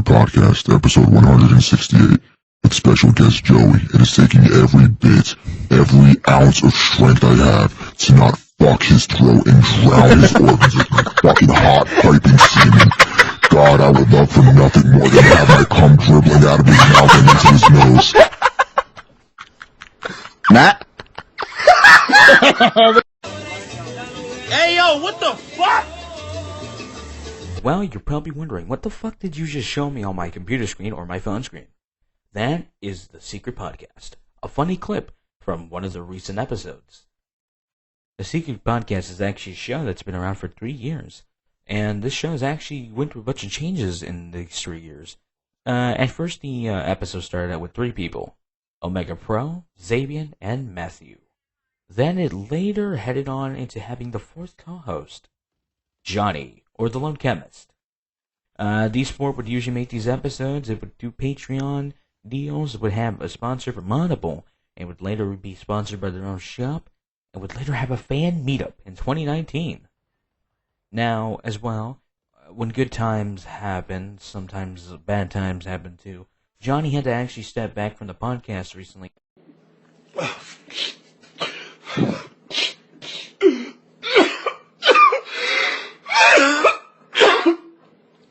Podcast, episode 168, with special guest Joey. It is taking every bit, every ounce of strength I have to not fuck his throat and drown his organs with my fucking hot piping semen. God, I would love for nothing more than to have my cum dribbling out of his mouth and into his nose. Matt? Hey yo, what the fuck? Well, you're probably wondering, what the fuck did you just show me on my computer screen or my phone screen? That is The Secret Podcast, a funny clip from one of the recent episodes. The Secret Podcast is actually a show that's been around for 3 years, and this show has actually went through a bunch of changes in these 3 years. At first, the episode started out with 3 people, Omega Pro, Xavien, and Matthew. Then it later headed on into having the 4th co-host, Johnny, or the Lone Chemist. These 4 would usually make these episodes. It would do Patreon deals. It would have a sponsor from Audible, and would later be sponsored by their own shop, and would later have a fan meetup in 2019. Now, as well, when good times happen, sometimes bad times happen too. Johnny had to actually step back from the podcast recently.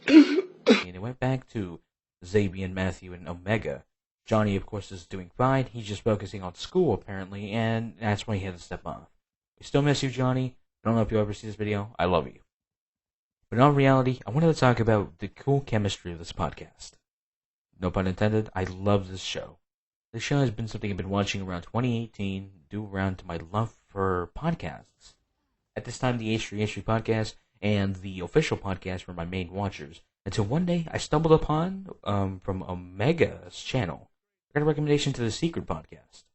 And it went back to Xavien, Matthew, and Omega. Johnny, of course, is doing fine. He's just focusing on school, apparently, and that's why he had to step off. We still miss you, Johnny. I don't know if you'll ever see this video. I love you. But in all reality, I wanted to talk about the cool chemistry of this podcast. No pun intended, I love this show. This show has been something I've been watching around 2018, due around to my love for podcasts. At this time, the H3H3 podcast and the official podcast were my main watchers, until one day I stumbled upon, from Omega's channel, I got a recommendation to the Secret Podcast.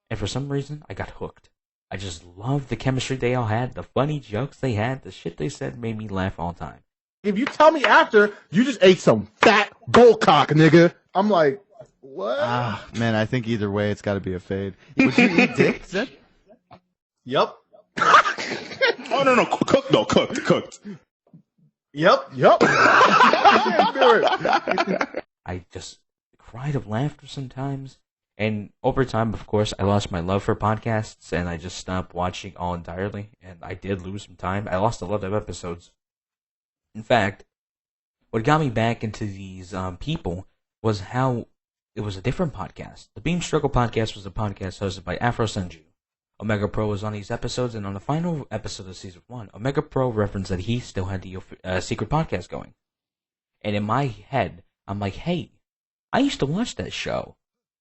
And for some reason, I got hooked. I just loved the chemistry they all had, the funny jokes they had, the shit they said made me laugh all the time. If you tell me after, you just ate some fat bullcock, nigga. I'm like, what? Man, I think either way, it's got to be a fade. Would you eat dick, Zed? Yup. Oh no, cooked. Yup. I just cried of laughter sometimes. And over time, of course, I lost my love for podcasts, and I just stopped watching all entirely. And I did lose some time. I lost a lot of episodes. In fact, what got me back into these people was how it was a different podcast. The Beam Struggle podcast was a podcast hosted by Afro Senju. Omega Pro was on these episodes, and on the final episode of Season 1, Omega Pro referenced that he still had the Secret Podcast going. And in my head, I'm like, hey, I used to watch that show.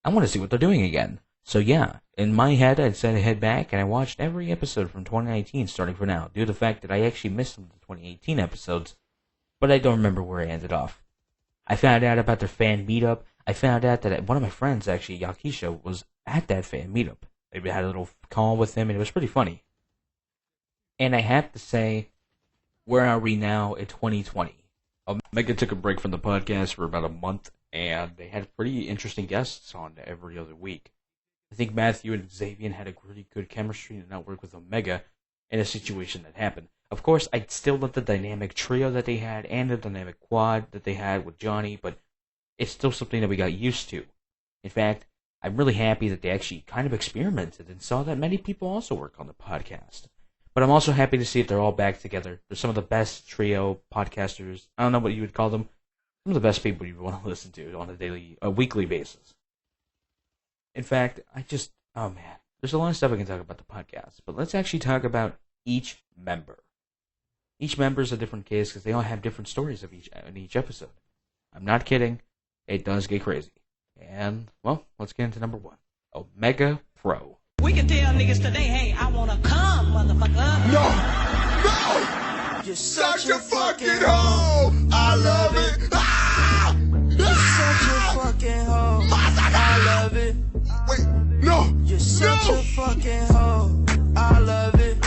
I want to see what they're doing again. So yeah, in my head, I decided to head back, and I watched every episode from 2019 starting for now, due to the fact that I actually missed some of the 2018 episodes, but I don't remember where I ended off. I found out about their fan meetup. I found out that one of my friends, actually, Yakisha, was at that fan meetup. I had a little call with him, and it was pretty funny. And I have to say, where are we now in 2020? Omega took a break from the podcast for about a month, and they had pretty interesting guests on every other week. I think Matthew and Xavien had a pretty good chemistry to not work with Omega in a situation that happened. Of course, I still love the dynamic trio that they had and the dynamic quad that they had with Johnny, but it's still something that we got used to. In fact, I'm really happy that they actually kind of experimented and saw that many people also work on the podcast. But I'm also happy to see that they're all back together. They're some of the best trio podcasters. I don't know what you would call them. Some of the best people you want to listen to on a weekly basis. In fact, oh man, there's a lot of stuff I can talk about the podcast, but let's actually talk about each member. Each member is a different case because they all have different stories in each episode. I'm not kidding. It does get crazy. And, well, let's get into number 1. Omega Pro. We can tell niggas today, hey, I wanna come, motherfucker. No! You're Such a fucking hoe! I love it! Ah! You're such a fucking hoe. I love it. Wait, no! You're such a fucking hoe. I love it.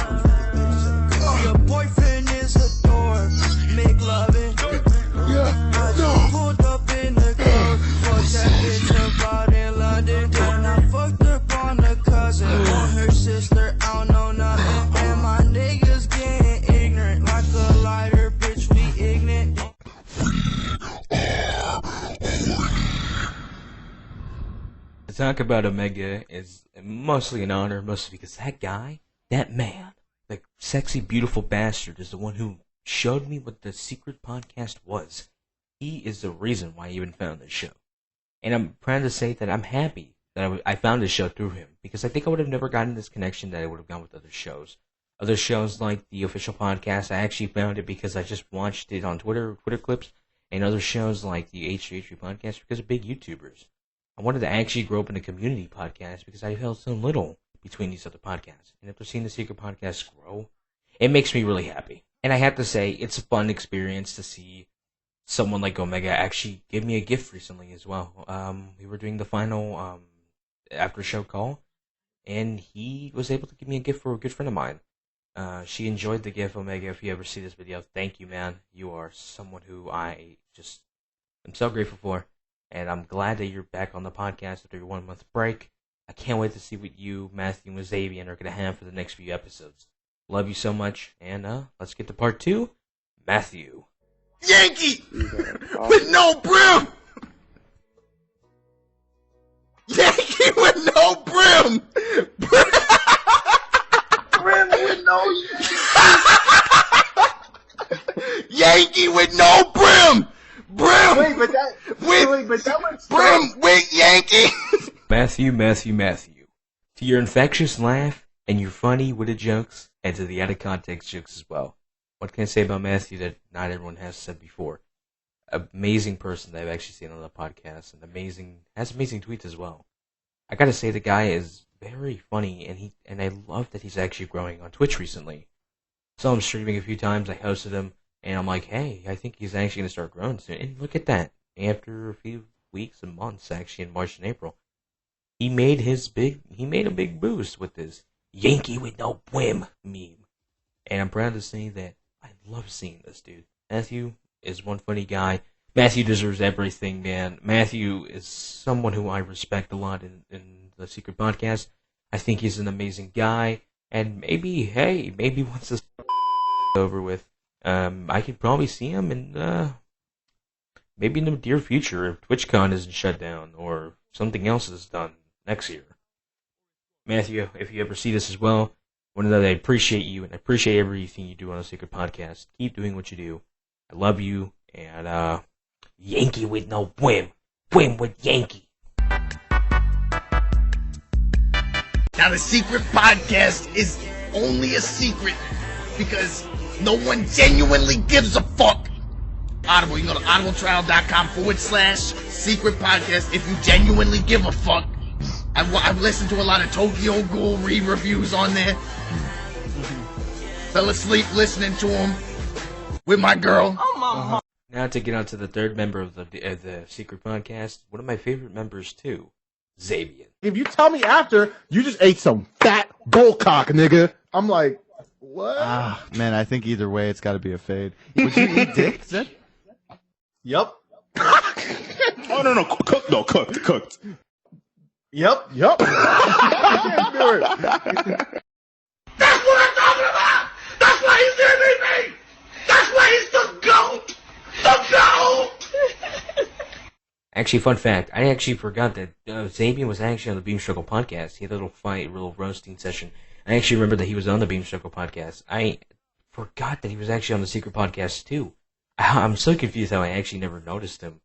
Your boyfriend is a dork. Make love it. Yeah, I just pulled up in the club. Fuck that bitch about in London. Then I fucked up on the cousin. On her sister, I don't know nothing. And my niggas getting ignorant. Like a lighter, bitch, we ignorant. To talk about Omega is mostly an honor, mostly because that guy, that man, the sexy, beautiful bastard, is the one who showed me what the secret podcast was. He is the reason why I even found this show. And I'm proud to say that I'm happy that I found this show through him, because I think I would have never gotten this connection that I would have gotten with other shows. Other shows like the official podcast, I actually found it because I just watched it on Twitter clips, and other shows like the H3H3 podcast because of big YouTubers. I wanted to actually grow up in a community podcast because I felt so little between these other podcasts. And after seeing the secret podcast grow, it makes me really happy. And I have to say, it's a fun experience to see someone like Omega actually give me a gift recently as well. We were doing the final after show call, and he was able to give me a gift for a good friend of mine. She enjoyed the gift, Omega. If you ever see this video, thank you, man. You are someone who I'm so grateful for. And I'm glad that you're back on the podcast after your 1 month break. I can't wait to see what you, Matthew, and Xavien are going to have for the next few episodes. Love you so much. And let's get to part 2. Matthew. Yankee with no brim. Yankee with no brim. Brim with no. Yankee with no brim. Brim. Wait, but that was Brim with Yankee. Matthew. To your infectious laugh and your funny witted jokes, and to the out of context jokes as well. What can I say about Matthew that not everyone has said before? Amazing person that I've actually seen on the podcast, and has amazing tweets as well. I gotta say, the guy is very funny, and I love that he's actually growing on Twitch recently. Saw him streaming a few times. I hosted him, and I'm like, hey, I think he's actually gonna start growing soon. And look at that! After a few weeks and months, actually in March and April, he made a big boost with this Yankee with no whim meme. And I'm proud to say that I love seeing this dude. Matthew is one funny guy. Matthew deserves everything, man. Matthew is someone who I respect a lot in the secret podcast. I think he's an amazing guy. And maybe once this over with, I could probably see him in, maybe in the near future if TwitchCon isn't shut down or something else is done next year. Matthew, if you ever see this as well, I want to know that I appreciate you and I appreciate everything you do on the secret podcast. Keep doing what you do. I love you, and Yankee with no whim. Whim with Yankee. Now the secret podcast is only a secret because no one genuinely gives a fuck. Audible, you can go to audibletrial.com/secret podcast if you genuinely give a fuck. I've listened to a lot of Tokyo Ghoul re-reviews on there. Fell asleep listening to them with my girl. Now to get on to the third member of the secret podcast, one of my favorite members too, Xavien. If you tell me after, you just ate some fat bullcock, nigga. I'm like, what? Man, I think either way, it's got to be a fade. Would you eat dick, Zed? Yup. Oh no, cooked. Yup. I can't do it. That's what I'm talking about! That's why he's MVP! That's why he's the GOAT! The GOAT! Actually, fun fact, I actually forgot that Xavien was actually on the Beam Struggle podcast. He had a little roasting session. I actually remember that he was on the Beam Struggle podcast. I forgot that he was actually on the secret podcast too. I'm so confused how I actually never noticed him.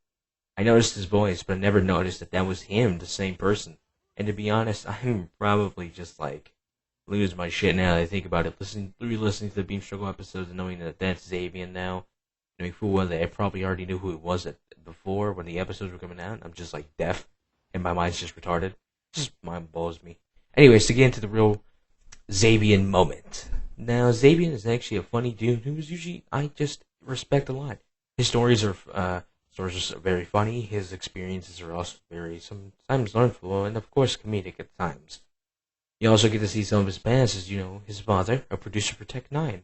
I noticed his voice, but I never noticed that was him, the same person. And to be honest, I'm probably just like lose my shit now that I think about it. Re-listening to the Beam Struggle episodes and knowing that that's Xavien now, knowing full well that I probably already knew who it was before when the episodes were coming out. I'm just like deaf, and my mind's just retarded. Just mind blows me. Anyways, to get into the real Xavien moment. Now, Xavien is actually a funny dude who's usually I just respect a lot. His stories are very funny. His experiences are also very sometimes learnful and of course comedic at times. You also get to see some of his past as, his father, a producer for Tech 9.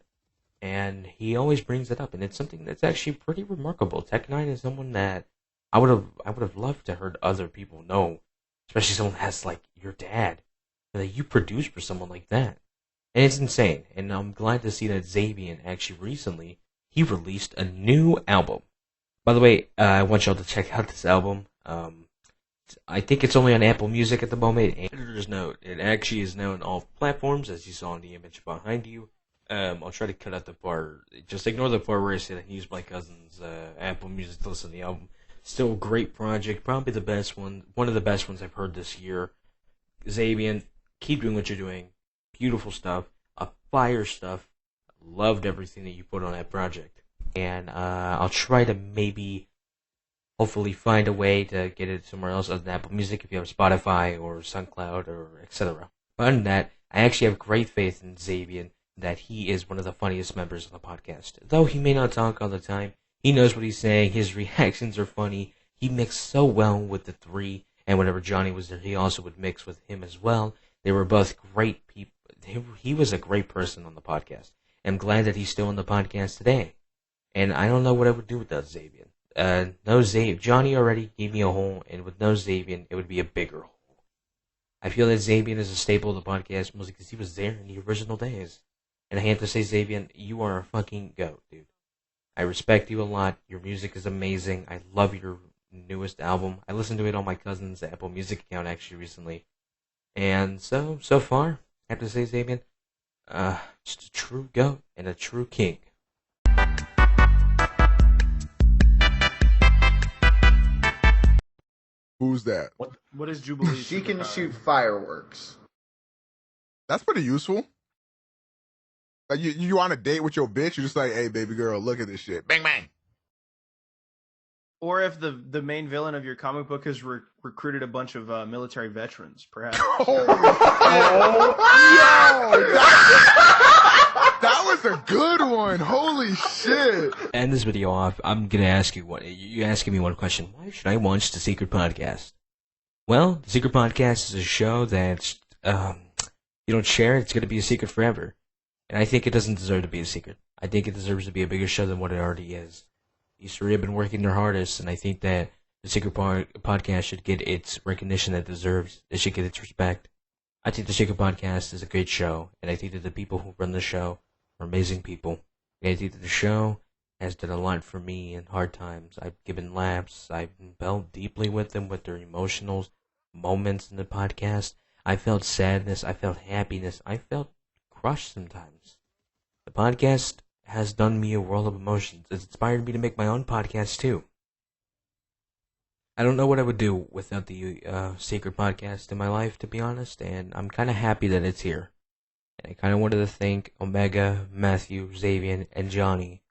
And he always brings it up, and it's something that's actually pretty remarkable. Tech 9 is someone that I would have loved to heard other people know, especially someone that's like your dad, that you produce for someone like that. And it's insane. And I'm glad to see that Xavien actually recently he released a new album. By the way, I want y'all to check out this album. I think it's only on Apple Music at the moment. Editor's note: it actually is now on all platforms, as you saw in the image behind you. I'll try to cut out the part. Just ignore the part where I said I used my cousin's Apple Music to listen to the album. Still a great project, probably the best one of the best ones I've heard this year. Xavien, keep doing what you're doing. Beautiful stuff, fire stuff. Loved everything that you put on that project, and I'll try to maybe, hopefully, find a way to get it somewhere else other than Apple Music if you have Spotify or SoundCloud or etc. But other than that, I actually have great faith in Xavien that he is one of the funniest members of the podcast. Though he may not talk all the time, he knows what he's saying. His reactions are funny. He mixed so well with the three, and whenever Johnny was there, he also would mix with him as well. They were both great people. He was a great person on the podcast. I'm glad that he's still on the podcast today. And I don't know what I would do without Xavien. No Xavien. Johnny already gave me a hole, and with no Xavien, it would be a bigger hole. I feel that Xavien is a staple of the podcast, mostly because he was there in the original days. And I have to say, Xavien, you are a fucking goat, dude. I respect you a lot. Your music is amazing. I love your newest album. I listened to it on my cousin's Apple Music account, actually, recently. And so far, I have to say, Xavien, just a true goat and a true king. Who's that? What is Jubilee? She can shoot fireworks. That's pretty useful. Like you on a date with your bitch, you're just like, hey, baby girl, look at this shit. Bang, bang. Or if the main villain of your comic book has recruited a bunch of military veterans, perhaps. That was a good one. Holy shit. End this video off. I'm gonna ask you you're asking me one question. Why should I watch the Secret Podcast? Well, the Secret Podcast is a show that you don't share. It's gonna be a secret forever, and I think it doesn't deserve to be a secret. I think it deserves to be a bigger show than what it already is. These three have been working their hardest, and I think that the Secret Podcast should get its recognition that it deserves. It should get its respect. I think the Secret Podcast is a great show, and I think that the people who run the show are amazing people. And I think that the show has done a lot for me in hard times. I've given laughs. I've felt deeply with them with their emotional moments in the podcast. I felt sadness. I felt happiness. I felt crushed sometimes. The podcast has done me a world of emotions. It's inspired me to make my own podcast too. I don't know what I would do without the Secret Podcast in my life, to be honest, and I'm kind of happy that it's here. And I kind of wanted to thank Omega, Matthew, Xavien, and Johnny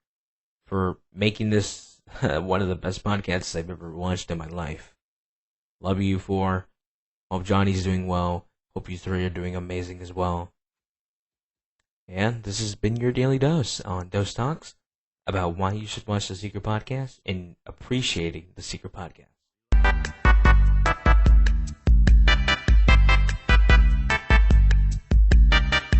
for making this one of the best podcasts I've ever watched in my life. Love you four. Hope Johnny's doing well. Hope you three are doing amazing as well. And this has been your daily dose on Dose Talks about why you should watch the Secret Podcast and appreciating the Secret Podcast.